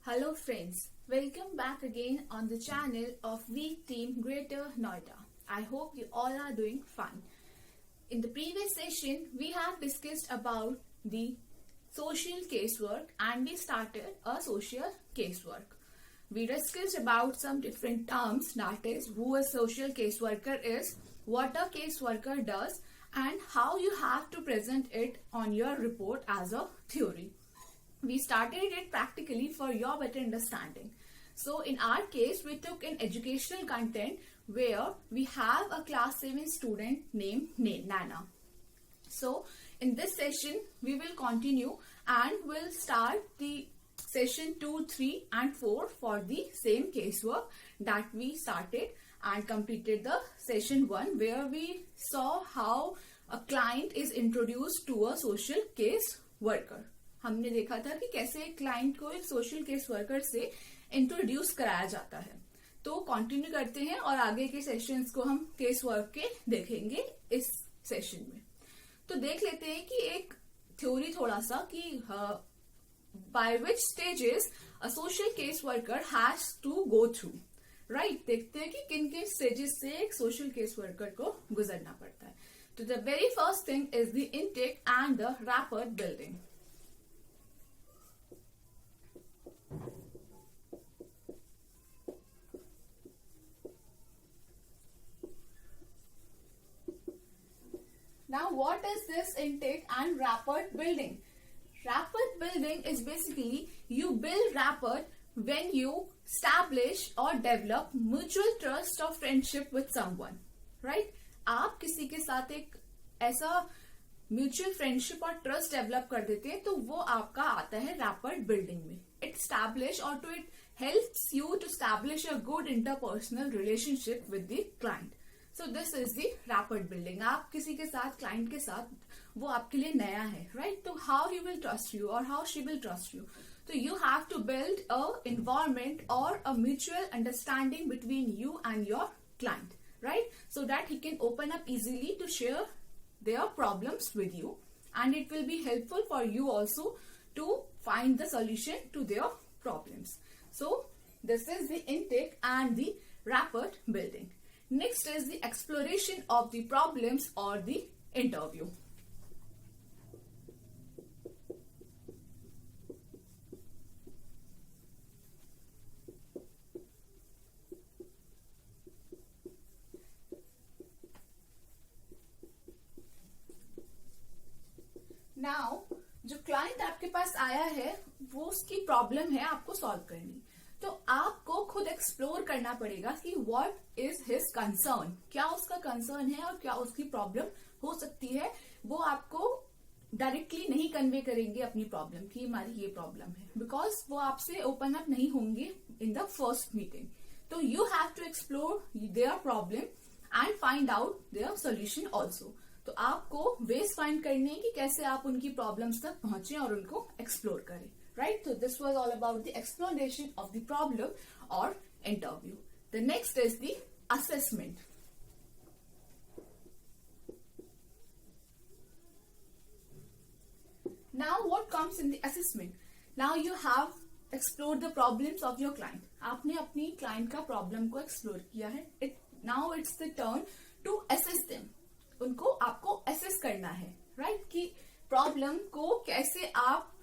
Hello friends, welcome back again on the channel of We Team Greater Noida. I hope you all are doing fine. In the previous session, we have discussed about the social casework and we started a social casework. We discussed about some different terms, that is, who a social caseworker is, what a caseworker does, and how you have to present it on your report as a theory. We started it practically for your better understanding. So in our case, we took an educational content where we have a class 7 student named Nana. So in this session, we will continue and we'll start the session 2, 3 and 4 for the same casework that we started and completed the session 1 where we saw how a client is introduced to a social case worker. हमने देखा था कि कैसे एक client को एक social case worker से introduce कराया जाता है. तो कंटिन्यू करते हैं और आगे के सेशंस को हम केस वर्क के देखेंगे इस सेशन में. तो देख लेते हैं कि एक थ्योरी थोड़ा सा कि by which stages a social case worker has to go through. Right, देखते हैं कि किन किन स्टेजेस से एक सोशल केस वर्कर को गुजरना पड़ता है. तो the very first thing is the intake and the rapport building. Now, what is this intake and rapport building? Rapport building is basically you build rapport when you establish or develop mutual trust or friendship with someone, right? आप किसी के साथ एक ऐसा mutual friendship और trust develop कर देते हैं तो वो आपका आता है रैपर्ड बिल्डिंग में. इट स्टैब्लिश और to it helps you to establish a good interpersonal relationship with the client. So this is the rapport building. आप किसी के साथ, क्लाइंट के साथ, वो आपके लिए नया है, right? तो how he will trust you or how she will trust you. So you have to build a environment or a mutual understanding between you and your client, right? So that he can open up easily to share their problems with you, and it will be helpful for you also to find the solution to their problems. So this is the intake and the rapport building. Next is the exploration of the problems or the interview. Now, जो client आपके पास आया है वो उसकी problem है आपको solve करनी. तो आपको खुद एक्सप्लोर करना पड़ेगा कि व्हाट इज हिज कंसर्न, क्या उसका कंसर्न है और क्या उसकी प्रॉब्लम हो सकती है. वो आपको डायरेक्टली नहीं कन्वे करेंगे अपनी प्रॉब्लम कि हमारी ये प्रॉब्लम है, बिकॉज वो आपसे ओपन अप नहीं होंगे इन द फर्स्ट मीटिंग. तो you have to explore their problem and find out their solution also. तो आपको वेज फाइंड करने कि कैसे आप उनकी प्रॉब्लम्स तक पहुंचे और उनको एक्सप्लोर करें. Right, so this was all about the explanation of the problem or interview. The next is the assessment. Now, what comes in the assessment? Now you have explored the problems of your client. आपने अपनी client का problem को explore किया है. Now it's the turn to assess them. उनको आपको assess करना है, right? कि problem को कैसे आप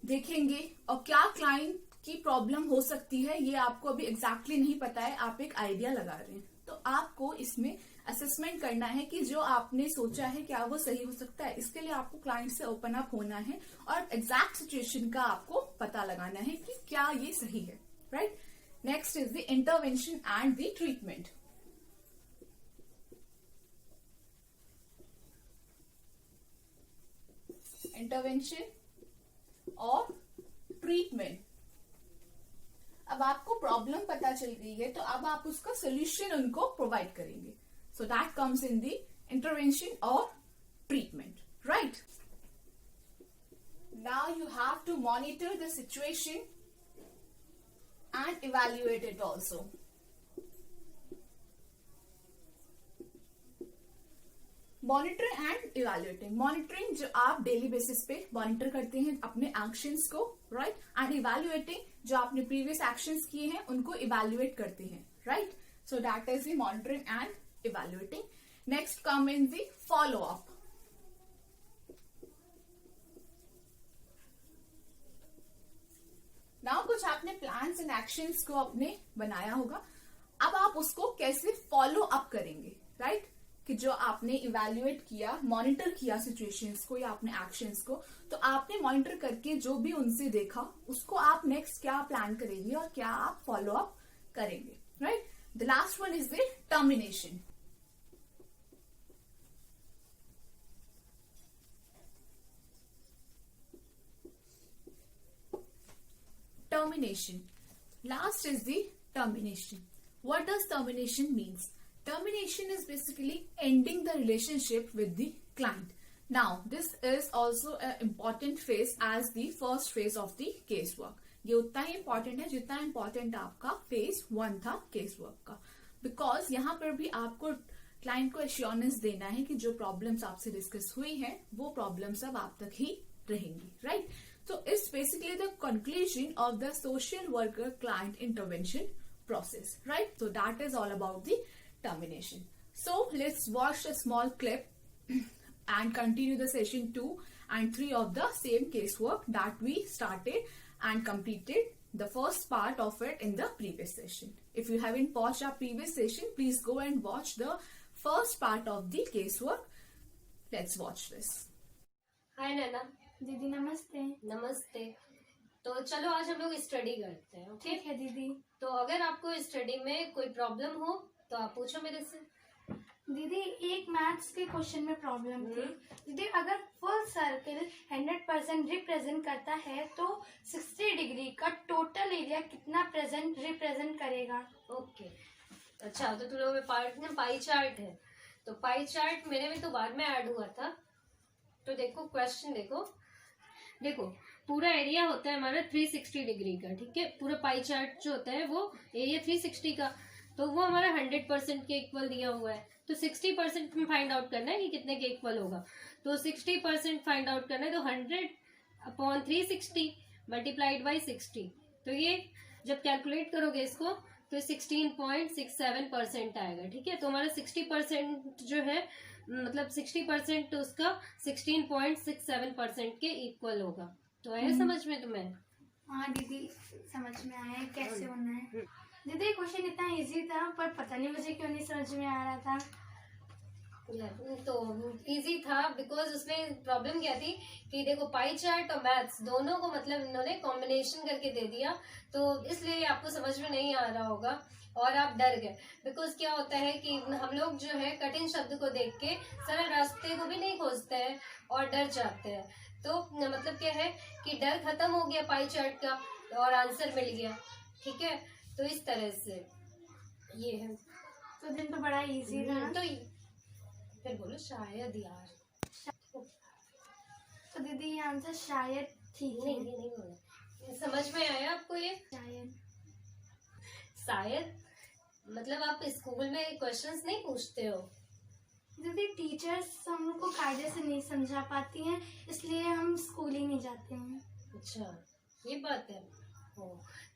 देखेंगे और क्या क्लाइंट की प्रॉब्लम हो सकती है ये आपको अभी एग्जैक्टली नहीं पता है, आप एक आइडिया लगा रहे हैं. तो आपको इसमें असेसमेंट करना है कि जो आपने सोचा है क्या वो सही हो सकता है. इसके लिए आपको क्लाइंट से ओपन अप होना है और एग्जैक्ट सिचुएशन का आपको पता लगाना है कि क्या ये सही है. Right, next is the intervention and the treatment. Intervention और ट्रीटमेंट. अब आपको प्रॉब्लम पता चल गई है तो अब आप उसका सोल्यूशन उनको प्रोवाइड करेंगे. So that comes in the intervention और treatment. Right, now you have to monitor the situation and evaluate it also. Monitoring and evaluating. Monitoring जो आप डेली बेसिस पे मॉनिटर करते हैं अपने एक्शंस को, राइट, एंड इवेल्युएटिंग जो आपने प्रीवियस एक्शंस किए हैं उनको इवेल्युएट करते हैं, right. So that is the monitoring and evaluating. Next come in the follow up. Now कुछ आपने प्लान्स एंड एक्शंस को अपने बनाया होगा, अब आप उसको कैसे फॉलो अप करेंगे, राइट, कि जो आपने इवेल्युएट किया, मॉनिटर किया सिचुएशंस को या अपने एक्शंस को, तो आपने मॉनिटर करके जो भी उनसे देखा उसको आप नेक्स्ट क्या प्लान करेंगे और क्या आप फॉलो अप करेंगे, right. The last one is the termination. Termination. Last is the termination. What does termination means? Termination is basically ending the relationship with the client. Now, this is also an important phase as the first phase of the casework. ये उतना ही important है जितना important आपका phase 1 था casework का, because यहाँ पर भी आपको client को assurance देना है कि जो problems आपसे discuss हुई हैं वो problems अब आप तक ही रहेंगी, right? So it's basically the conclusion of the social worker client intervention process, right? So that is all about the termination. So let's watch a small clip and continue the session 2 and 3 of the same casework that we started and completed the first part of it in the previous session. If you haven't watched our previous session, please go and watch the first part of the casework. Let's watch this. हाय नैना। दीदी नमस्ते। नमस्ते। तो चलो आज हम लोग study करते हैं। ओके ठीक है दीदी। तो अगर आपको स्टडी में कोई प्रॉब्लम हो तो आप पूछो मेरे से। दीदी एक मैथ्स के क्वेश्चन में प्रॉब्लम थी। दीदी अगर फुल सर्कल 100% रिप्रेजेंट करता है तो 60 डिग्री का टोटल एरिया कितना रिप्रेजेंट करेगा? ओके अच्छा, तो तुम लोगों में पार्ट में पाई चार्ट है, तो पाई चार्ट मेरे में तो बाद में ऐड हुआ था। तो देखो क्वेश्चन देखो पूरा एरिया होता है हमारा 360 डिग्री का, ठीक है। पूरा पाई चार्ट जो होता है वो एरिया 360 का, तो वो हमारा 100% के इक्वल दिया हुआ है। तो 60% में फाइंड आउट करना है कि कितने के इक्वल होगा। तो 60% फाइंड आउट करना है, तो 100/360 मल्टीप्लाइड बाई 60। तो ये जब कैलकुलेट करोगे इसको तो 16.67% आएगा, ठीक है। तो हमारा 60% जो है मतलब 60% उसका 16.67% के इक्वल होगा। तो आया समझ में तुम्हें? हाँ दीदी समझ में आया है कैसे होना है। दीदी क्वेश्चन इतना इजी था पर पता नहीं मुझे क्यों नहीं समझ में आ रहा था। तो इजी था बिकॉज उसमें प्रॉब्लम क्या थी कि देखो पाई चार्ट और मैथ्स दोनों को मतलब इन्होंने कॉम्बिनेशन करके दे दिया, तो इसलिए आपको समझ में नहीं आ रहा होगा और आप डर गए। बिकॉज क्या होता है कि हम लोग जो है कठिन शब्द को देख के सरल रास्ते को भी नहीं खोजते हैं और डर जाते हैं। तो मतलब क्या है कि डर खत्म हो गया पाई चार्ट का और आंसर मिल गया, ठीक है। तो इस तरह से ये है। तो दिन तो बड़ा इजी था। तो फिर बोलो शायद यार। तो दीदी ये आंसर शायद ठीक है। नहीं बोला। समझ में आया आपको ये? शायद मतलब आप स्कूल में क्वेश्चंस नहीं पूछते हो? दीदी टीचर्स हम लोग को कायदे से नहीं समझा पाती हैं, इसलिए हम स्कूल ही नहीं जाते हैं। अच्छा ये बात है।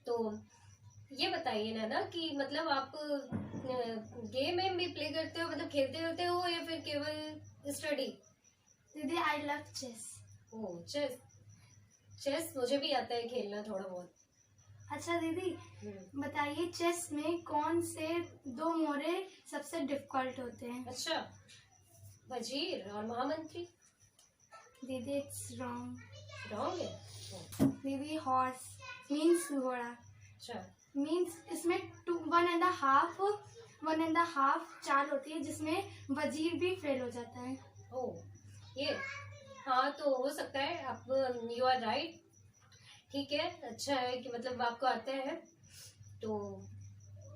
तो ये बताइए ना कि मतलब आप गेम में भी प्ले करते हो, मतलब खेलते रहते हो या फिर केवल स्टडी? दीदी I love chess. Oh chess मुझे भी आता है खेलना थोड़ा बहुत। अच्छा दीदी बताइए चेस में कौन से 2 मोरे सबसे डिफिकल्ट होते हैं? अच्छा वजीर और महामंत्री। दीदी इट्स रॉन्ग है। दीदी हॉर्स मीन्स घोड़ा। अच्छा मीन्स इसमें 1.5 चाल होती है जिसमें वजीर भी फेल हो जाता है। ओह ये हाँ तो हो सकता है, आप यू आर राइट, ठीक है। अच्छा है कि मतलब आपको आता है तो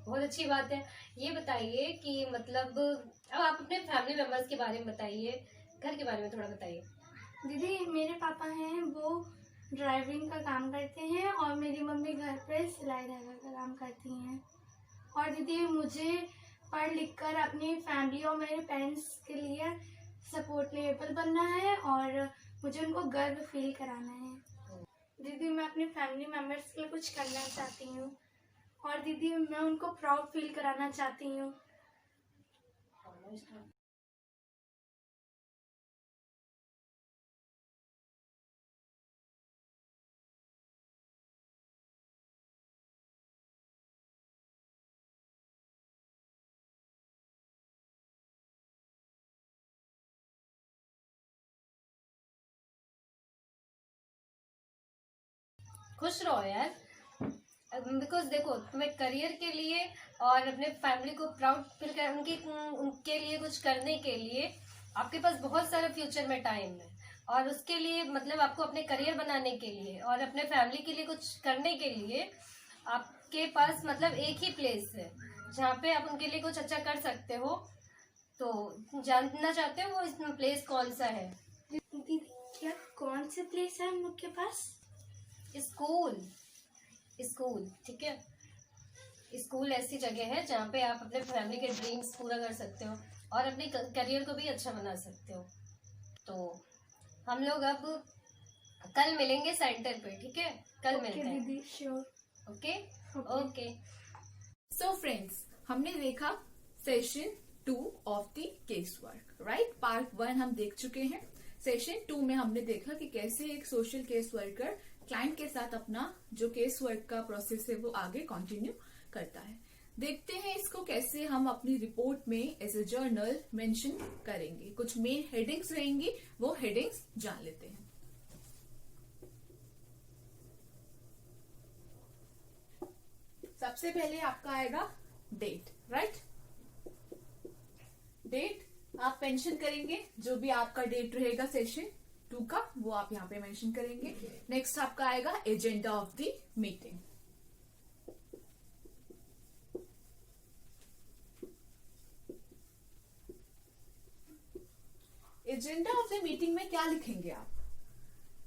बहुत अच्छी बात है। ये बताइए कि मतलब अब आप अपने फैमिली मेंबर्स के बारे में बताइए, घर के बारे में थोड़ा बताइए। दीदी मेरे पापा हैं वो ड्राइविंग का काम करते हैं और मेरी मम्मी घर पे सिलाई धागा का काम करती हैं। और दीदी मुझे पढ़ लिख कर अपनी फैमिली और मेरे पेरेंट्स के लिए सपोर्टेबल बनना है और मुझे उनको गर्व फील कराना है। दीदी मैं अपनी फैमिली मेम्बर्स के लिए कुछ करना चाहती हूँ और दीदी मैं उनको प्राउड फील कराना चाहती हूँ। खुश रहो यार, बिकॉज देखो तुम्हें करियर के लिए और अपने फैमिली को प्राउड फील कर उनके लिए कुछ करने के लिए आपके पास बहुत सारा फ्यूचर में टाइम है। और उसके लिए मतलब आपको अपने करियर बनाने के लिए और अपने फैमिली के लिए कुछ करने के लिए आपके पास मतलब एक ही प्लेस है जहाँ पे आप उनके लिए कुछ अच्छा कर सकते हो। तो जानना चाहते हो वो प्लेस कौन सा है? दीदी क्या कौन से प्लेस है हम लोग के पास? स्कूल। स्कूल, ठीक है। स्कूल ऐसी जगह है जहाँ पे आप अपने फैमिली के ड्रीम्स पूरा कर सकते हो और अपने करियर को भी अच्छा बना सकते हो। तो हम लोग अब कल मिलेंगे सेंटर पे, ठीक है? कल मिलते हैं। दीदी sure. Okay okay. So friends, हमने देखा session 2 of the case work, right? Part 1 हम देख चुके हैं। सेशन 2 में हमने देखा कि कैसे एक सोशल केस वर्कर क्लाइंट के साथ अपना जो केस वर्क का प्रोसेस है वो आगे कंटिन्यू करता है। देखते हैं इसको कैसे हम अपनी रिपोर्ट में एज ए जर्नल मेंशन करेंगे। कुछ मेन हेडिंग्स रहेंगी, वो हेडिंग्स जान लेते हैं। सबसे पहले आपका आएगा डेट, राइट? डेट आप मेंशन करेंगे, जो भी आपका डेट रहेगा सेशन 2 का वो आप यहाँ पे मेंशन करेंगे। नेक्स्ट आपका आएगा agenda of the meeting. Agenda of the meeting में क्या लिखेंगे आप?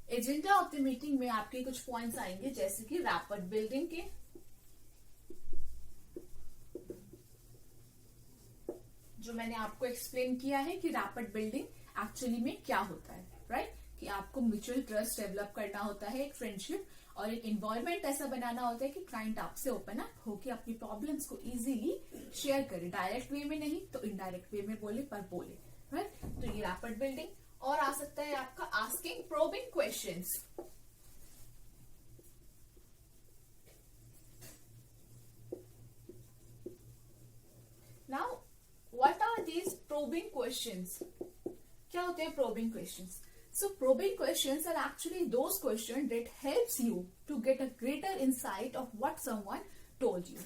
एजेंडा ऑफ द मीटिंग में आपके कुछ पॉइंट्स आएंगे, जैसे कि रैपिड बिल्डिंग के, जो मैंने आपको एक्सप्लेन किया है कि रैपिड बिल्डिंग एक्चुअली में क्या होता है, राइट? कि आपको म्यूचुअल ट्रस्ट डेवलप करना होता है, एक फ्रेंडशिप और एक एनवायरनमेंट ऐसा बनाना होता है कि क्लाइंट आपसे ओपन अप होकर अपनी प्रॉब्लम्स को इजीली शेयर करे। डायरेक्ट वे में नहीं तो इनडायरेक्ट वे में बोले, पर बोले, राइट? तो ये रैपिड बिल्डिंग। और आ सकता है आपका asking probing questions. Now what are these probing questions? क्या होते हैं probing questions? So probing questions are actually those questions that helps you to get a greater insight of what someone told you,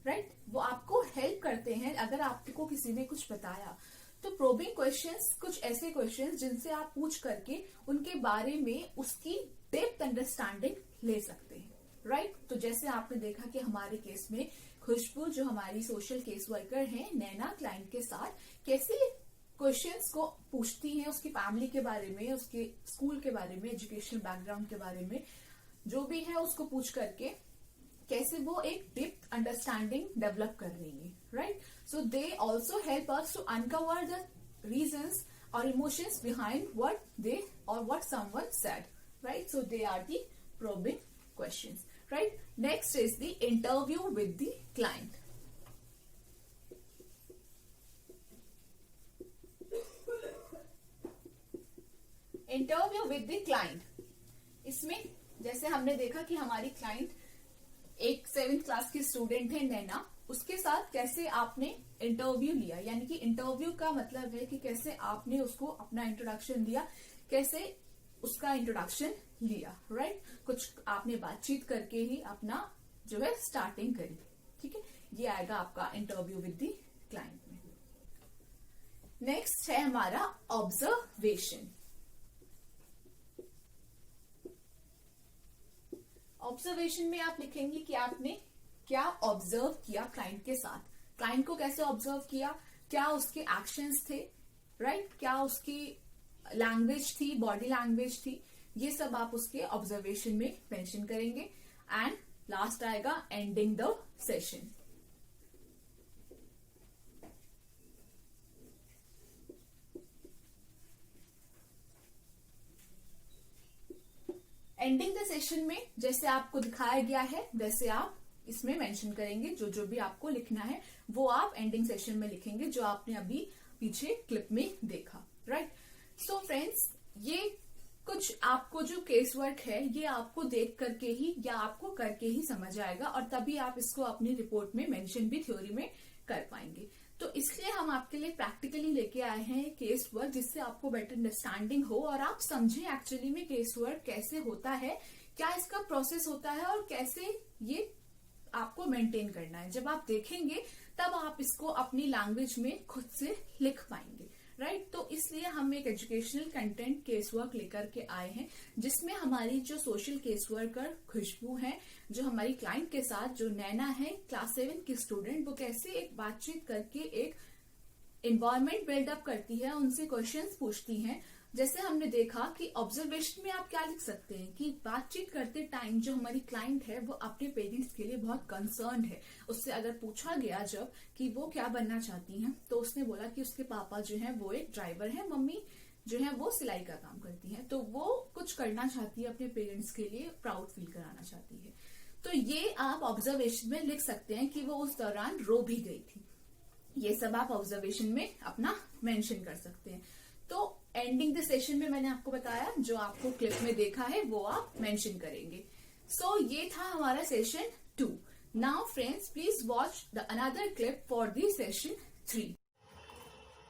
right? वो आपको help करते हैं। अगर आपको किसी ने कुछ बताया तो प्रोबिंग क्वेश्चंस कुछ ऐसे क्वेश्चंस जिनसे आप पूछ करके उनके बारे में उसकी डेप्थ अंडरस्टैंडिंग ले सकते हैं, राइट? तो जैसे आपने देखा कि हमारे केस में खुशबू जो हमारी सोशल केस वर्कर है, नैना क्लाइंट के साथ कैसे क्वेश्चंस को पूछती हैं, उसकी फैमिली के बारे में, उसके स्कूल के बारे में, एजुकेशनल बैकग्राउंड के बारे में, जो भी है उसको पूछ करके कैसे वो एक डीप अंडरस्टैंडिंग डेवलप कर रही है, right? So they also help us to uncover the reasons और इमोशंस बिहाइंड व्हाट दे और what someone said, right? So they are the probing questions, right? Next is the interview with the client. Interview with the client, इसमें जैसे हमने देखा कि हमारी client एक 7th class की स्टूडेंट है नैना, उसके साथ कैसे आपने इंटरव्यू लिया, यानी कि इंटरव्यू का मतलब है कि कैसे आपने उसको अपना इंट्रोडक्शन दिया, कैसे उसका इंट्रोडक्शन लिया, राइट? कुछ आपने बातचीत करके ही अपना जो है स्टार्टिंग करी, ठीक है? ये आएगा आपका इंटरव्यू विद द क्लाइंट में। नेक्स्ट है हमारा ऑब्जर्वेशन। ऑब्जर्वेशन में आप लिखेंगे कि आपने क्या ऑब्जर्व किया क्लाइंट के साथ, क्लाइंट को कैसे ऑब्जर्व किया, क्या उसके एक्शंस थे, राइट? क्या उसकी लैंग्वेज थी, बॉडी लैंग्वेज थी, ये सब आप उसके ऑब्जर्वेशन में मेंशन करेंगे। एंड लास्ट आएगा ending the session. Ending the session में जैसे आपको दिखाया गया है वैसे आप इसमें मेंशन करेंगे, जो जो भी आपको लिखना है वो आप एंडिंग सेशन में लिखेंगे, जो आपने अभी पीछे क्लिप में देखा, राइट। सो फ्रेंड्स, ये कुछ आपको जो केस वर्क है ये आपको देख करके ही या आपको करके ही समझ आएगा, और तभी आप इसको अपनी रिपोर्ट में मेंशन भी थ्योरी में कर पाएंगे। तो इसलिए हम आपके लिए प्रैक्टिकली लेके आए हैं केस वर्क, जिससे आपको बेटर अंडरस्टैंडिंग हो और आप समझें एक्चुअली में केस वर्क कैसे होता है, क्या इसका प्रोसेस होता है और कैसे ये आपको मेंटेन करना है। जब आप देखेंगे तब आप इसको अपनी लैंग्वेज में खुद से लिख पाएंगे, राइट। तो इसलिए हम एक एजुकेशनल कंटेंट केस वर्क लेकर के आए हैं, जिसमें हमारी जो सोशल केस वर्कर खुशबू है, जो हमारी क्लाइंट के साथ जो नैना है क्लास 7 की स्टूडेंट, वो कैसे एक बातचीत करके एक एनवायरनमेंट बिल्डअप करती है, उनसे क्वेश्चंस पूछती हैं। जैसे हमने देखा कि ऑब्जर्वेशन में आप क्या लिख सकते हैं कि बातचीत करते टाइम जो हमारी क्लाइंट है वो अपने पेरेंट्स के लिए बहुत कंसर्न है। उससे अगर पूछा गया जब कि वो क्या बनना चाहती हैं, तो उसने बोला कि उसके पापा जो है वो एक ड्राइवर है, मम्मी जो है वो सिलाई का काम करती है। तो वो कुछ करना चाहती है अपने पेरेंट्स के लिए, प्राउड फील कराना चाहती है। तो ये आप ऑब्जर्वेशन में लिख सकते हैं कि वो उस दौरान रो भी गई थी। ये सब आप ऑब्जर्वेशन में अपना मेंशन कर सकते हैं। तो एंडिंग द सेशन में मैंने आपको बताया, जो आपको क्लिप में देखा है वो आप मेंशन करेंगे। सो ये था हमारा session 2। Now friends, please watch the another clip for the session 3।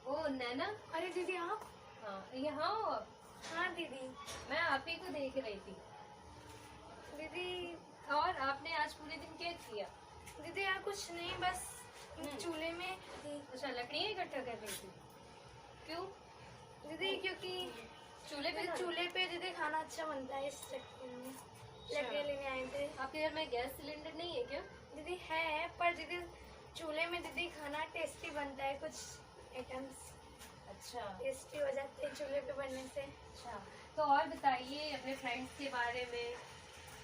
ओ नैना, अरे दीदी आप? हाँ यहाँ हो आप? हाँ दीदी। मैं आप ही को देख रही थी। दीदी और आपने आज पूरे दिन क्या किया? दीदी यार कुछ नहीं, बस चूल्हे में थी। अच्छा, लकड़ियाँ इकट्ठा कर रही थी? क्यों? दीदी क्योंकि चूल्हे पे चूल्हे पे दीदी खाना अच्छा बनता है, इस चक्कर में लकड़ियाँ लेने आए थे। आपके घर में गैस सिलेंडर नहीं है क्या? दीदी है, पर दीदी चूल्हे में दीदी खाना टेस्टी बनता है, कुछ आइटम्स अच्छा टेस्टी हो जाते हैं चूल्हे पे बनने से। अच्छा, तो और बताइए अपने फ्रेंड्स के बारे में।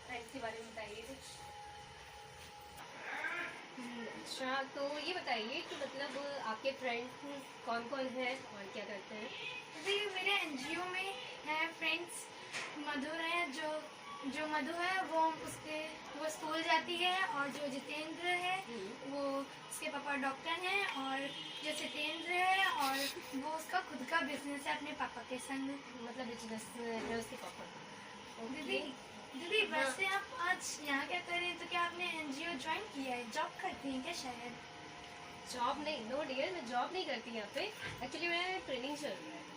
फ्रेंड्स के बारे में बताइए कुछ। अच्छा, तो ये बताइए कि मतलब आपके फ्रेंड्स कौन कौन है और क्या करते हैं? दीदी मेरे एनजीओ में है फ्रेंड्स, मधु है, जो मधु है वो स्कूल जाती है, और जो जितेंद्र है वो उसके पापा डॉक्टर हैं, और जो जितेंद्र है और वो उसका खुद का बिजनेस है अपने पापा के संग। मतलब बिजनेस है उसके पापा। दीदी दीदी वैसे आप आज यहाँ क्या कर रहे हैं? तो क्या आपने एनजीओ ज्वाइन किया है? जॉब करती हैं क्या शायद? जॉब नहीं, नो डियर, मैं जॉब नहीं करती यहाँ पे। एक्चुअली मेरा ट्रेनिंग चल रहा है।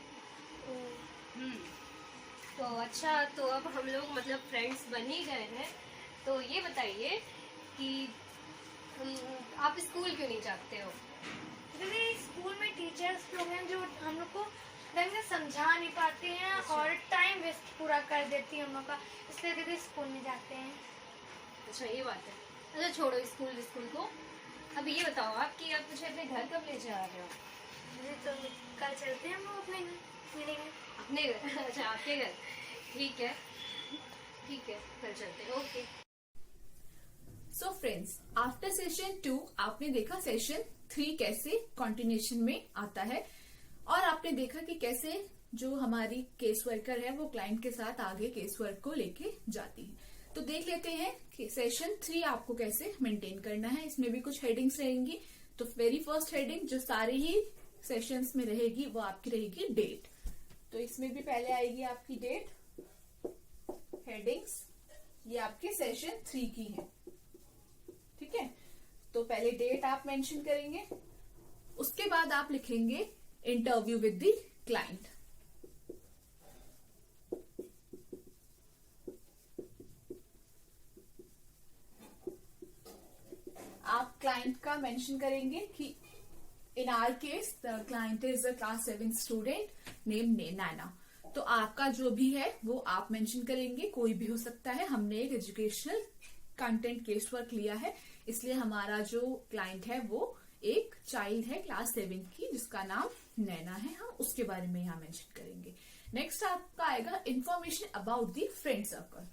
तो अच्छा, तो अब हम लोग मतलब फ्रेंड्स बन ही गए हैं। तो ये बताइए कि आप स्कूल क्यों नहीं जाते हो? दीदी स्कूल में टीचर्स लोग हैं जो हम लोग को ढंग से समझा नहीं पाते हैं, और टाइम वेस्ट पूरा कर देती है हम लोग का, इसलिए दीदी स्कूल में जाते हैं। अच्छा, ये बात है। अच्छा छोड़ो स्कूल को। अब ये बताओ आप कि आप मुझे अपने घर कब ले जा रहे हो? दीदी तो कल चलते हैं हम लोग अपने मेरे घर। अपने घर? अच्छा, आपके घर। ठीक है, कल चलते हैं। Okay. So friends, after session 2 आपने देखा सेशन 3 कैसे कंटिन्यूएशन में आता है, और आपने देखा कि कैसे जो हमारी केस वर्कर है वो क्लाइंट के साथ आगे केस वर्क को लेके जाती है। तो देख लेते हैं कि सेशन 3 आपको कैसे मेंटेन करना है। इसमें भी कुछ हेडिंग्स रहेंगी। तो वेरी फर्स्ट हेडिंग जो सारे ही सेशंस में रहेगी वो आपकी रहेगी डेट। तो इसमें भी पहले आएगी आपकी डेट। हेडिंग्स ये आपके सेशन 3 की है, ठीक है। तो पहले डेट आप मेंशन करेंगे, उसके बाद आप लिखेंगे इंटरव्यू विद द क्लाइंट। आप क्लाइंट का मेंशन करेंगे कि in our case the client is a class 7 student name Naina. तो आपका जो भी है वो आप मेंशन करेंगे, कोई भी हो सकता है। हमने एक एजुकेशनल कंटेंट केस वर्क लिया है, इसलिए हमारा जो क्लाइंट है वो एक चाइल्ड है क्लास 7 की जिसका नाम नैना है, हम उसके बारे में यहाँ मेंशन करेंगे। नेक्स्ट आपका आएगा information about the friend circle.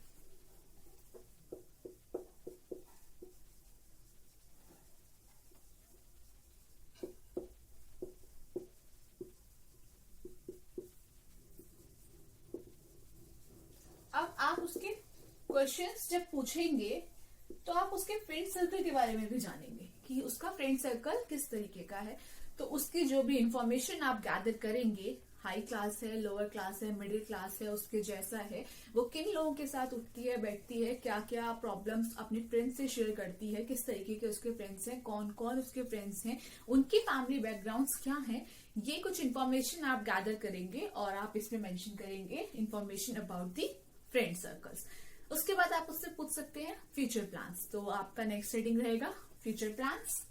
अब आप उसके क्वेश्चंस जब पूछेंगे तो आप उसके फ्रेंड सर्कल के बारे में भी जानेंगे कि उसका फ्रेंड सर्कल किस तरीके का है। तो उसकी जो भी इंफॉर्मेशन आप गैदर करेंगे, हाई क्लास है, लोअर क्लास है, मिडिल क्लास है, उसके जैसा है, वो किन लोगों के साथ उठती है बैठती है, क्या क्या प्रॉब्लम्स अपने फ्रेंड्स से शेयर करती है, किस तरीके के उसके फ्रेंड्स हैं, कौन कौन उसके फ्रेंड्स हैं, उनकी फैमिली बैकग्राउंड्स क्या हैं, ये कुछ इन्फॉर्मेशन आप गैदर करेंगे और आप इसमें मेंशन करेंगे information about the friend circles. उसके बाद आप उससे पूछ सकते हैं फ्यूचर प्लान्स। तो आपका नेक्स्ट रीडिंग रहेगा फ्यूचर प्लान्स।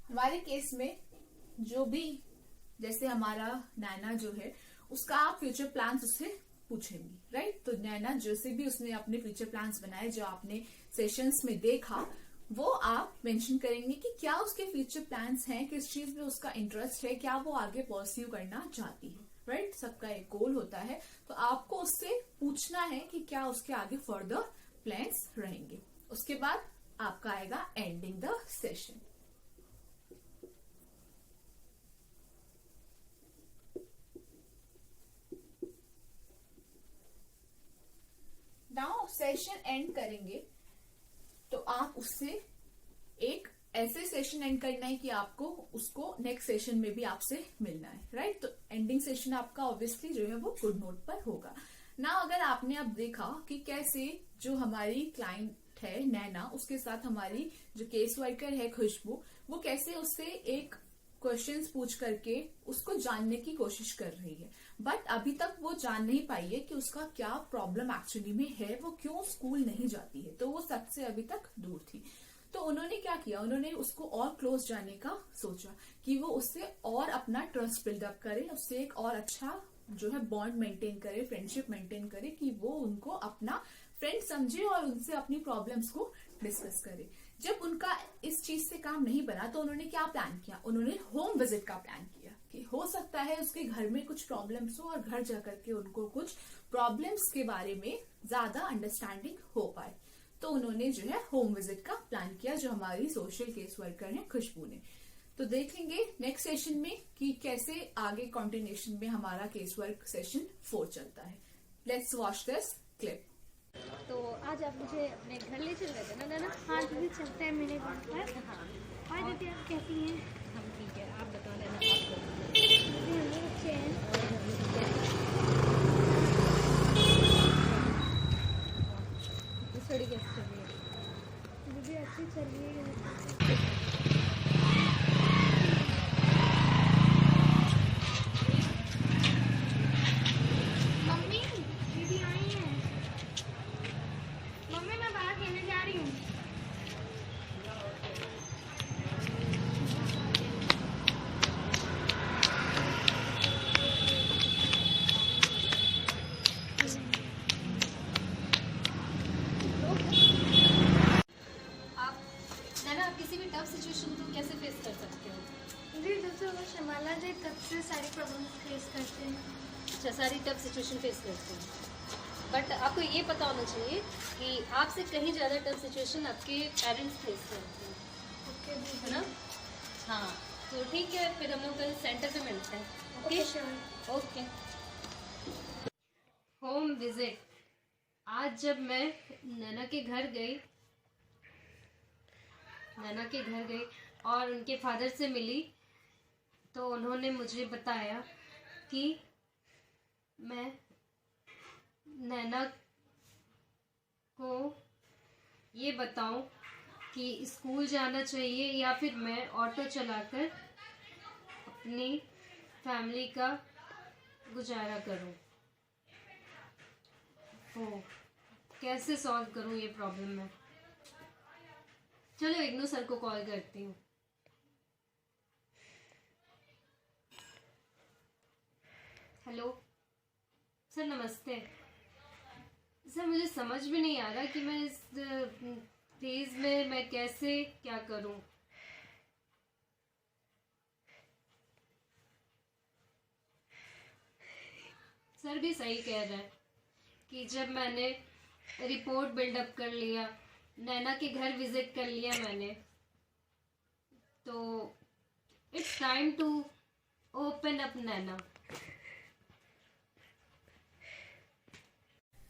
हमारे केस में जो भी, जैसे हमारा नैना जो है, उसका आप फ्यूचर प्लान्स उससे पूछेंगी, राइट। तो नैना जैसे भी उसने अपने फ्यूचर प्लान्स बनाए, जो आपने सेशंस में देखा, वो आप मेंशन करेंगे कि क्या उसके फ्यूचर प्लान्स हैं, किस चीज में उसका इंटरेस्ट है, क्या वो आगे परस्यू करना चाहती है, राइट। सबका एक गोल होता है, तो आपको उससे पूछना है कि क्या उसके आगे फर्दर प्लान्स रहेंगे। उसके बाद आपका आएगा ending the session. Now session and करेंगे तो आप उससे एक ऐसे सेशन एंड करना है कि आपको उसको नेक्स्ट सेशन में भी आपसे मिलना है, राइट। तो एंडिंग सेशन आपका ऑब्वियसली जो है वो गुड नोट पर होगा ना। अगर आपने अब देखा कि कैसे जो हमारी क्लाइंट है नैना, उसके साथ हमारी जो केस वर्कर है खुशबू, वो कैसे उससे एक क्वेश्चंस पूछ करके उसको जानने की कोशिश कर रही है, बट अभी तक वो जान नहीं पाई है कि उसका क्या प्रॉब्लम एक्चुअली में है, वो क्यों स्कूल नहीं जाती है। तो वो सबसे अभी तक दूर थी। तो उन्होंने क्या किया, उन्होंने उसको और क्लोज जाने का सोचा कि वो उससे और अपना ट्रस्ट बिल्डअप करे, उससे एक और अच्छा जो है बॉन्ड मेंटेन करे, फ्रेंडशिप मेंटेन करे, कि वो उनको अपना फ्रेंड समझे और उनसे अपनी प्रॉब्लम्स को डिस्कस करे। जब उनका इस चीज से काम नहीं बना तो उन्होंने क्या प्लान किया, उन्होंने होम विजिट का प्लान किया कि हो सकता है उसके घर में कुछ प्रॉब्लम्स हो और घर जाकर के उनको कुछ प्रॉब्लम्स के बारे में ज्यादा अंडरस्टैंडिंग हो पाए। तो उन्होंने जो है होम विजिट का प्लान किया, जो हमारी सोशल केस वर्कर है खुशबू ने। तो देखेंगे नेक्स्ट सेशन में कि कैसे आगे कंटिन्यूएशन में हमारा केस वर्क सेशन 4 चलता है। Let's watch this clip. तो आज आप मुझे अपने घर ले चल रहे थे ना नैना? हाँ दीदी, चलते हैं मेरे घर पर। हाँ, और दीदी आप कैसी हैं? हम ठीक है। आप बताओ नैना, आप बताओ। दीदी हम लोग अच्छे हैं। स्टडी कैसे चल रही है? दीदी अच्छी चल रही है। मम्मी, दीदी आई हैं। मम्मी मैं बाहर खेलने जा रही हूँ। आप नैना, आप किसी भी टफ सिचुएशन को कैसे फेस कर सकते हो? दीदी जब से वो शिमाला जाए तब से सारी प्रॉब्लम फेस करते हैं। अच्छा, सारी टफ सिचुएशन फेस करते हैं, बट आपको ये पता होना चाहिए कि आपसे कहीं ज़्यादा टफ सिचुएशन आपके पेरेंट्स फेस करते हैं, ओके है दीदी। ना? हाँ, तो ठीक है, फिर हम लोग कल सेंटर पे मिलते हैं। Okay sure. Okay. Home visit. आज जब मैं नैना के घर गई और उनके फादर से मिली, तो उन्होंने मुझे बताया कि मैं नैना को ये बताऊं कि स्कूल जाना चाहिए या फिर मैं ऑटो चलाकर अपनी फैमिली का गुजारा करूं। तो कैसे सॉल्व करूं ये प्रॉब्लम मैं? चलो इग्नू सर को कॉल करती हूँ। हेलो सर, नमस्ते सर। मुझे समझ में नहीं आ रहा कि मैं इस फेज में मैं कैसे क्या करूं। सर भी सही कह रहे हैं कि जब मैंने रिपोर्ट बिल्डअप कर लिया, नैना के घर विजिट कर लिया मैंने, तो it's time to open up Naina.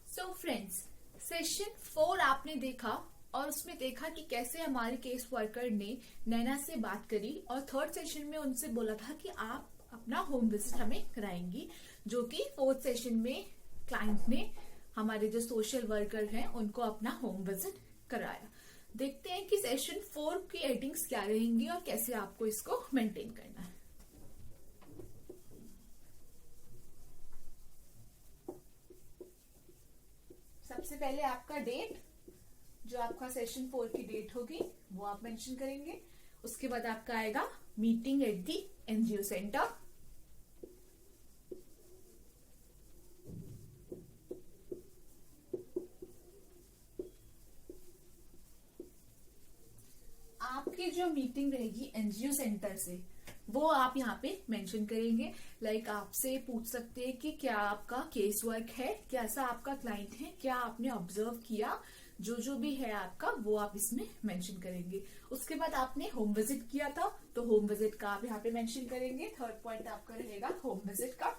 So friends, session 4 आपने देखा और उसमें देखा कि कैसे हमारे केस वर्कर ने नैना से बात करी और थर्ड सेशन में उनसे बोला था कि आप अपना होम विजिट हमें कराएंगी, जो कि फोर्थ सेशन में क्लाइंट ने हमारे जो सोशल वर्कर हैं उनको अपना होम विजिट कराया। देखते हैं कि सेशन 4 की एडिंग्स क्या रहेंगी और कैसे आपको इसको मेंटेन करना है। सबसे पहले आपका डेट, जो आपका सेशन 4 की डेट होगी वो आप मेंशन करेंगे। उसके बाद आपका आएगा meeting at the NGO centre. आपकी जो मीटिंग रहेगी एनजीओ सेंटर से वो आप यहाँ पे मेंशन करेंगे। लाइक आपसे पूछ सकते हैं कि क्या आपका केस वर्क है, कैसा आपका क्लाइंट है, क्या आपने ऑब्जर्व किया, जो भी है आपका वो आप इसमें मेंशन करेंगे। उसके बाद आपने होम विजिट किया था तो होम विजिट का आप यहाँ पे मेंशन करेंगे। थर्ड पॉइंट आपका रहेगा होम विजिट का।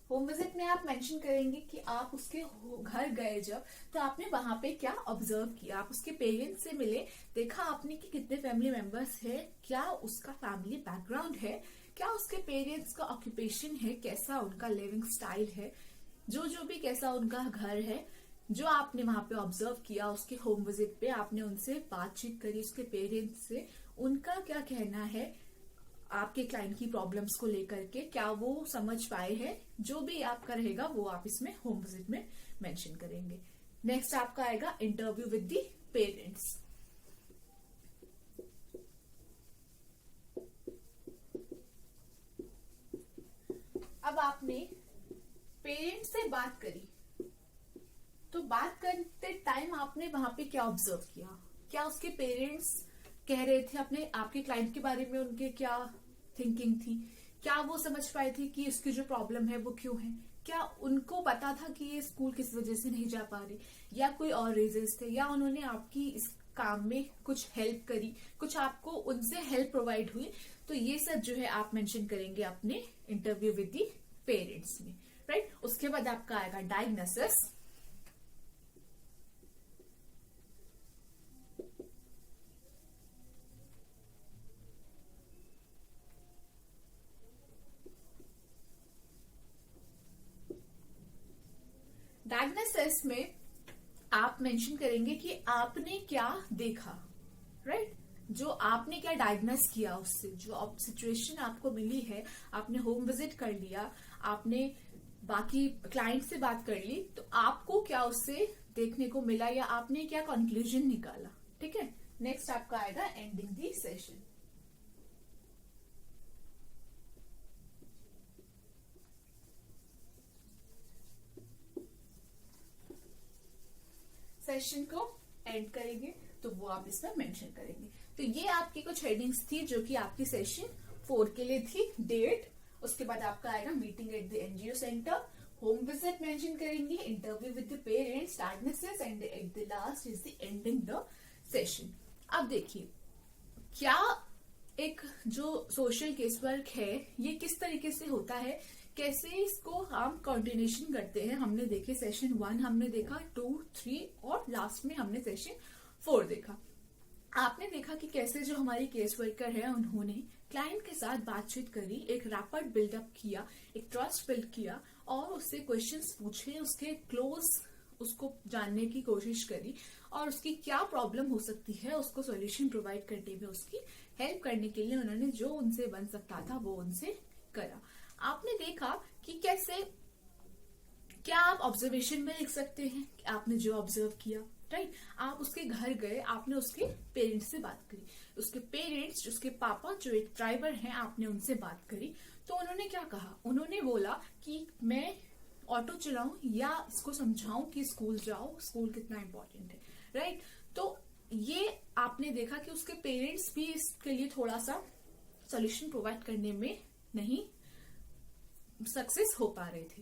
होम विजिट में आप मेंशन करेंगे कि आप उसके घर गए जब, तो आपने वहां पे क्या ऑब्जर्व किया, आप उसके पेरेंट्स से मिले, देखा आपने कि कितने फैमिली मेंबर्स है, क्या उसका फैमिली बैकग्राउंड है, क्या उसके पेरेंट्स का ऑक्यूपेशन है, कैसा उनका लिविंग स्टाइल है, जो भी कैसा उनका घर है, जो आपने वहां पे ऑब्जर्व किया। उसके होम विजिट पे आपने उनसे बातचीत करी, उसके पेरेंट्स से, उनका क्या कहना है आपके क्लाइंट की प्रॉब्लम्स को लेकर के, क्या वो समझ पाए हैं, जो भी आपका रहेगा वो आप इसमें होम विजिट में मेंशन करेंगे। नेक्स्ट आपका आएगा इंटरव्यू विद दी पेरेंट्स। अब आपने पेरेंट्स से बात करी, तो बात करते टाइम आपने वहां पे क्या ऑब्जर्व किया, क्या उसके पेरेंट्स कह रहे थे अपने आपके क्लाइंट के बारे में, उनके क्या थिंकिंग थी, क्या वो समझ पाए थे कि उसकी जो प्रॉब्लम है वो क्यों है, क्या उनको पता था कि ये स्कूल किस वजह से नहीं जा पा रही, या कोई और रीजंस थे, या उन्होंने आपकी इस काम में कुछ हेल्प करी, कुछ आपको उनसे हेल्प प्रोवाइड हुई। तो ये सब जो है आप मेंशन करेंगे अपने इंटरव्यू विद दी पेरेंट्स में, राइट। उसके बाद आपका आएगा डायग्नोसिस। डायग्नोसिस में आप मेंशन करेंगे कि आपने क्या देखा, राइट, जो आपने क्या डायग्नोस किया उससे, जो सिचुएशन आपको मिली है, आपने होम विजिट कर लिया, आपने बाकी क्लाइंट से बात कर ली, तो आपको क्या उससे देखने को मिला या आपने क्या कंक्लूजन निकाला, ठीक है। नेक्स्ट आपका आएगा एंडिंग दी सेशन। सेशन को एंड करेंगे तो वो आप इसमें मेंशन करेंगे। तो ये आपकी कुछ हेडिंग्स थी जो कि आपकी सेशन 4 के लिए थी। डेट, उसके बाद आपका आएगा meeting at the NGO centre, home visit mention करेंगे, interview with the parents, diagnosis and at the last is the ending the session. अब देखिए, क्या एक जो सोशल केस वर्क है ये किस तरीके से होता है, कैसे इसको हम कंटिन्यूशन करते हैं। हमने देखे सेशन 1 हमने देखा, 2, 3 और लास्ट में हमने सेशन 4 देखा। आपने देखा कि कैसे जो हमारी केस वर्कर है उन्होंने क्लाइंट के साथ बातचीत करी, एक रैपिड बिल्डअप किया, एक ट्रस्ट बिल्ड किया और उससे क्वेश्चंस पूछे, उसके क्लोज उसको जानने की कोशिश करी और उसकी क्या प्रॉब्लम हो सकती है उसको सॉल्यूशन प्रोवाइड करने में उसकी हेल्प करने के लिए उन्होंने जो उनसे बन सकता था वो उनसे करा। आपने देखा कि कैसे, क्या आप ऑब्जर्वेशन में लिख सकते हैं कि आपने जो ऑब्जर्व किया, राइट। आप उसके घर गए, आपने उसके पेरेंट्स से बात करी, उसके पेरेंट्स, उसके पापा जो एक ड्राइवर हैं, आपने उनसे बात करी, तो उन्होंने क्या कहा, उन्होंने बोला कि मैं ऑटो चलाऊं या इसको समझाऊं कि स्कूल जाओ, स्कूल कितना इंपॉर्टेंट है, राइट। तो ये आपने देखा कि उसके पेरेंट्स भी इसके लिए थोड़ा सा सोल्यूशन प्रोवाइड करने में नहीं सक्सेस हो पा रहे थे।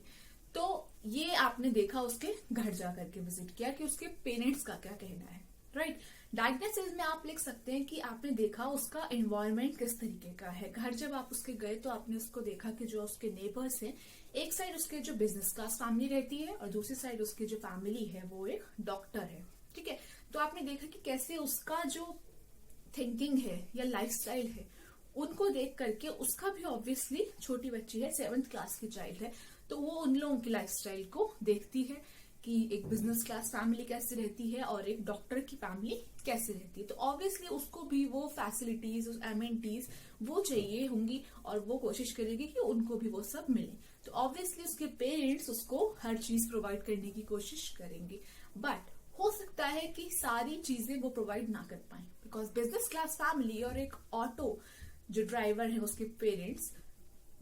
तो ये आपने देखा उसके घर जा करके विजिट किया कि उसके पेरेंट्स का क्या कहना है, राइट। डायग्नोसिस में आप लिख सकते हैं कि आपने देखा उसका एनवायरनमेंट किस तरीके का है। घर जब आप उसके गए तो आपने उसको देखा कि जो उसके नेबर्स हैं, एक साइड उसके जो बिजनेस क्लास फैमिली रहती है और दूसरी साइड उसकी जो फैमिली है वो एक डॉक्टर है, ठीक है। तो आपने देखा कि कैसे उसका जो थिंकिंग है या लाइफस्टाइल है उनको देख करके, उसका भी ऑब्वियसली छोटी बच्ची है, 7th क्लास की चाइल्ड है, तो वो उन लोगों की लाइफस्टाइल को देखती है कि एक बिजनेस क्लास फैमिली कैसे रहती है और एक डॉक्टर की फैमिली कैसे रहती है। तो ऑब्वियसली उसको भी वो फैसिलिटीज, एमेनिटीज वो चाहिए होंगी और वो कोशिश करेगी कि उनको भी वो सब मिले। तो ऑब्वियसली उसके पेरेंट्स उसको हर चीज प्रोवाइड करने की कोशिश करेंगे, बट हो सकता है कि सारी चीजें वो प्रोवाइड ना कर पाए, बिकॉज बिजनेस क्लास फैमिली और एक ऑटो जो ड्राइवर है उसके पेरेंट्स,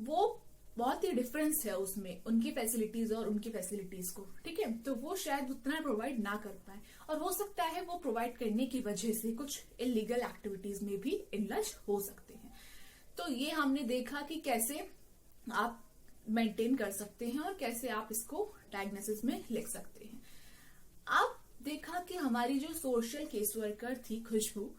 वो बहुत ही डिफरेंस है उसमें, उनकी फैसिलिटीज और उनकी फैसिलिटीज को, ठीक है। तो वो शायद उतना प्रोवाइड ना कर पाए और हो सकता है वो प्रोवाइड करने की वजह से कुछ इलीगल एक्टिविटीज में भी इन्वॉल्व हो सकते हैं। तो ये हमने देखा कि कैसे आप मेंटेन कर सकते हैं और कैसे आप इसको डायग्नोसिस में लिख सकते हैं। अब देखा कि हमारी जो सोशल केस वर्कर थी खुशबू,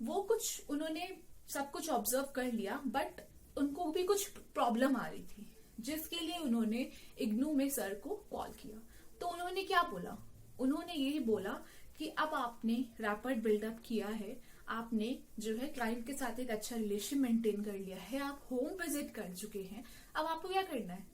वो कुछ उन्होंने सब कुछ ऑब्जर्व कर लिया, बट उनको भी कुछ प्रॉब्लम आ रही थी, जिसके लिए उन्होंने इग्नू में सर को कॉल किया। तो उन्होंने क्या बोला, उन्होंने यही बोला कि अब आपने रैपिड बिल्डअप किया है, आपने जो है क्लाइंट के साथ एक अच्छा रिलेशन मेंटेन कर लिया है, आप होम विजिट कर चुके हैं, अब आपको क्या करना है,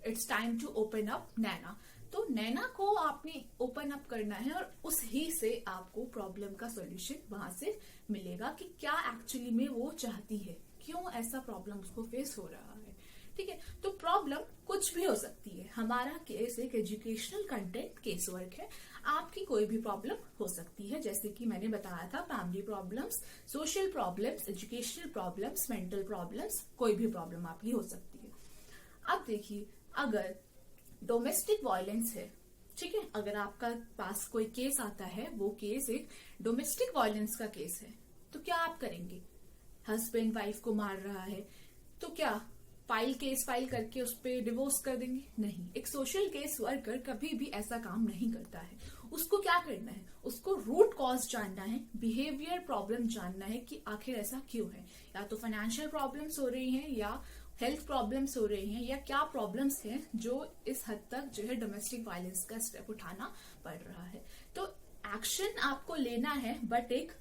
it's time to open up Naina. तो नैना को आपने ओपन अप करना है और उस ही से आपको प्रॉब्लम का सॉल्यूशन वहां से मिलेगा कि क्या एक्चुअली में वो चाहती है, क्यों ऐसा प्रॉब्लम उसको फेस हो रहा है, ठीक है। तो प्रॉब्लम कुछ भी हो सकती है। हमारा केस एक एजुकेशनल कंटेंट केस वर्क है, आपकी कोई भी प्रॉब्लम हो सकती है, जैसे कि मैंने बताया था, family problems, social problems, educational problems, mental problems, कोई भी प्रॉब्लम आपकी हो सकती है। अब देखिए, अगर डोमेस्टिक वायलेंस है, ठीक है, अगर आपका पास कोई केस आता है, वो केस एक डोमेस्टिक वायलेंस का केस है, तो क्या आप करेंगे, हस्बैंड वाइफ को मार रहा है, तो क्या केस फाइल करके उस पर डिवोर्स कर देंगे? नहीं। एक सोशल केस वर्कर कभी भी ऐसा काम नहीं करता है। उसको क्या करना है, उसको रूट कॉज जानना है, बिहेवियर प्रॉब्लम जानना है कि आखिर ऐसा क्यों है, या तो फाइनेंशियल प्रॉब्लम्स हो रही हैं या हेल्थ प्रॉब्लम्स हो रही हैं, या क्या प्रॉब्लम्स हैं जो इस हद तक जो है डोमेस्टिक वायलेंस का स्टेप उठाना पड़ रहा है। तो एक्शन आपको लेना है, बट एक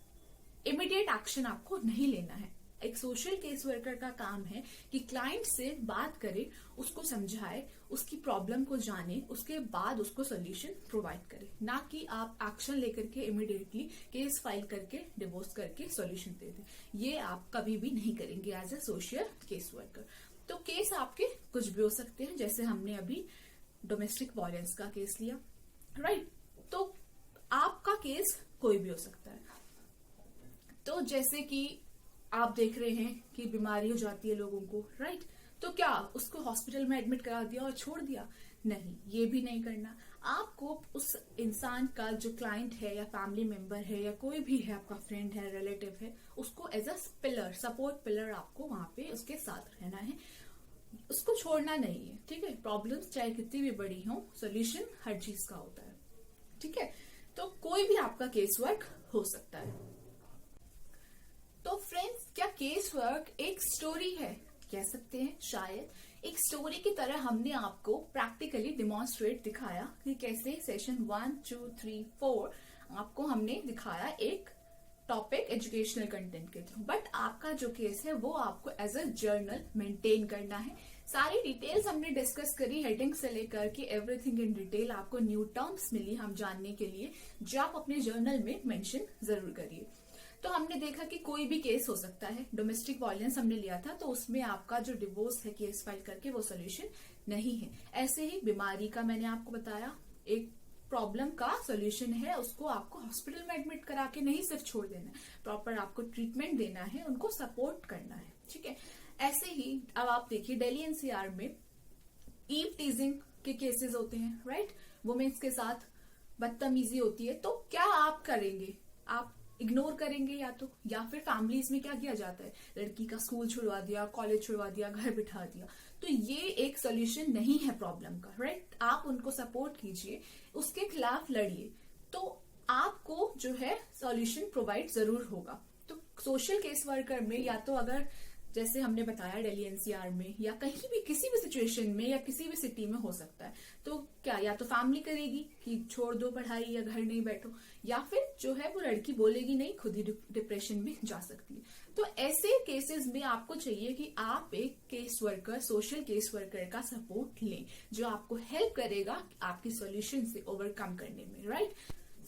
इमीडिएट एक्शन आपको नहीं लेना है। एक सोशल केस वर्कर का काम है कि क्लाइंट से बात करे, उसको समझाए, उसकी प्रॉब्लम को जाने, उसके बाद उसको सोल्यूशन प्रोवाइड करे, ना कि आप एक्शन लेकर के इमीडिएटली केस फाइल करके डिवोर्स करके सोल्यूशन दे दें। ये आप कभी भी नहीं करेंगे as a social case worker. तो केस आपके कुछ भी हो सकते हैं, जैसे हमने अभी डोमेस्टिक वायलेंस का केस लिया, राइट। तो आपका केस कोई भी हो सकता है। तो जैसे कि आप देख रहे हैं कि बीमारी हो जाती है लोगों को, राइट, तो क्या उसको हॉस्पिटल में एडमिट करा दिया और छोड़ दिया? नहीं, ये भी नहीं करना। आपको उस इंसान का जो क्लाइंट है या फैमिली मेंबर है या कोई भी है, आपका फ्रेंड है, रिलेटिव है, उसको as a pillar, support pillar आपको वहां पे उसके साथ रहना है, उसको छोड़ना नहीं है, ठीक है। प्रॉब्लम्स चाहे कितनी भी बड़ी हो, सोल्यूशन हर चीज का होता है, ठीक है। तो कोई भी आपका केस वर्क हो सकता है। तो फ्रेंड्स, क्या केस वर्क एक स्टोरी है? कह सकते हैं, शायद एक स्टोरी की तरह हमने आपको प्रैक्टिकली डिमॉन्स्ट्रेट दिखाया कि कैसे सेशन 1, 2, 3, 4 आपको हमने दिखाया एक टॉपिक एजुकेशनल कंटेंट के थ्रू। बट आपका जो केस है वो आपको एज अ जर्नल मेंटेन करना है। सारी डिटेल्स हमने डिस्कस करी, हेडिंग से लेकर के एवरीथिंग इन डिटेल आपको न्यू टर्म्स मिली हम जानने के लिए, जो आप अपने जर्नल में मेंशन जरूर करिए। तो हमने देखा कि कोई भी केस हो सकता है। डोमेस्टिक वायलेंस हमने लिया था, तो उसमें आपका जो डिवोर्स है केस फाइल करके वो सोल्यूशन नहीं है। ऐसे ही बीमारी का मैंने आपको बताया, एक प्रॉब्लम का सोल्यूशन है, उसको आपको हॉस्पिटल में एडमिट करा के नहीं सिर्फ छोड़ देना है, प्रॉपर आपको ट्रीटमेंट देना है, उनको सपोर्ट करना है, ठीक है। ऐसे ही अब आप देखिए, दिल्ली एनसीआर में ईव टीजिंग के केसेस होते हैं, राइट, वुमेन्स के साथ बदतमीजी होती है। तो क्या आप करेंगे? आप इग्नोर करेंगे या फिर फैमिलीज में क्या किया जाता है, लड़की का स्कूल छुड़वा दिया, कॉलेज छुड़वा दिया, घर बिठा दिया। तो ये एक सोल्यूशन नहीं है प्रॉब्लम का, राइट। आप उनको सपोर्ट कीजिए, उसके खिलाफ लड़िए। तो आपको जो है सॉल्यूशन प्रोवाइड जरूर होगा। तो सोशल केस वर्कर में या तो अगर जैसे हमने बताया दिल्ली एनसीआर में या कहीं भी किसी भी सिचुएशन में या किसी भी सिटी में हो सकता है, तो क्या या तो फैमिली करेगी कि छोड़ दो पढ़ाई या घर नहीं बैठो, या फिर जो है वो लड़की बोलेगी नहीं, खुद ही डिप्रेशन में जा सकती है। तो ऐसे केसेस में आपको चाहिए कि आप एक case worker, social case worker का सपोर्ट लें जो आपको हेल्प करेगा आपकी सॉल्यूशन से ओवरकम करने में, right?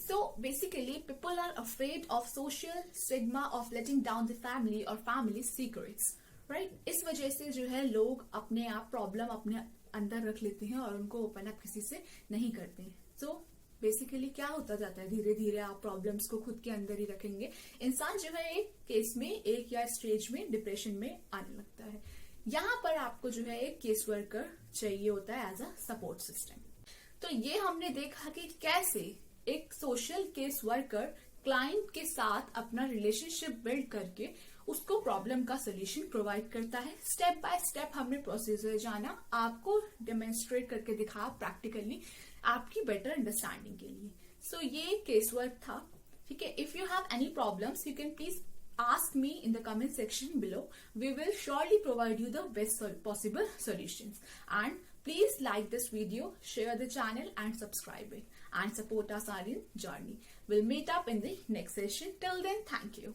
So basically, people are afraid of social stigma of letting down the family or family secrets, right? इस वजह से जो है लोग अपने आप प्रॉब्लम अपने अंदर रख लेते हैं और उनको ओपन अप किसी से नहीं करते हैं। So बेसिकली क्या होता जाता है, धीरे धीरे आप प्रॉब्लम्स को खुद के अंदर ही रखेंगे, इंसान जो है एक केस में, एक या स्टेज में डिप्रेशन में आने लगता है। यहाँ पर आपको जो है एक केस वर्कर चाहिए होता है एज अ सपोर्ट सिस्टम। तो ये हमने देखा कि कैसे एक सोशल केस वर्कर क्लाइंट के साथ अपना रिलेशनशिप बिल्ड करके उसको प्रॉब्लम का सोल्यूशन प्रोवाइड करता है। स्टेप बाय स्टेप हमने प्रोसीजर जाना, आपको डेमोन्स्ट्रेट करके दिखा प्रैक्टिकली आपकी बेटर अंडरस्टैंडिंग के लिए। सो ये केस वर्क था, ठीक है। If you have any problems you can please ask me in the comment section below. We will surely provide you the best possible solutions. And please like this video, share the channel and subscribe it and support us on our journey. We'll meet up in the next session. Till then, thank you.